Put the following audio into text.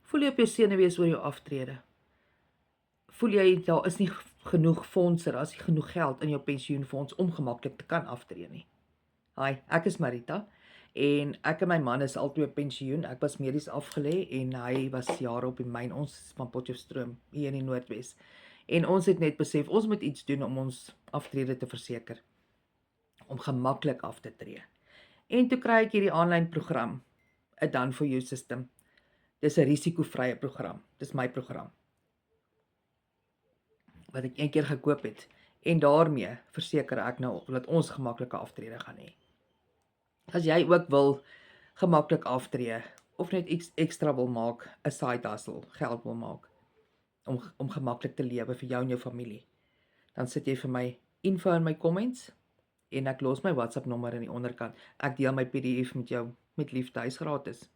Voel jy op jou senuwees oor jou aftrede? Voel jy daar is nie genoeg fondse, daar is nie genoeg geld in jou pensioenfonds om gemaklik te kan aftree nie? Hi, ek is Marita en ek en my man is albei op pensioen. Ek was medies afgelê en hy was jare op die myn. Ons is van Potchefstroom hier in die Noordwes. En ons het net besef ons moet iets doen om ons aftrede te verseker, om gemaklik af te tree. En toe kry ek hierdie aanlyn program, 'n Done for You system. Dis 'n risikovrye program. Dis my program wat ek een keer gekoop het en daarmee verseker ek nou dat ons gemaklike aftrede gaan hê. As jy ook wil gemaklik aftree of net iets ekstra wil maak, 'n side hustle, geld wil maak om gemaklik te lewe vir jou en jou familie, dan sit jy vir my info in my comments en ek los my WhatsApp nommer in die onderkant. Ek deel my PDF met jou met liefde, hy's gratis.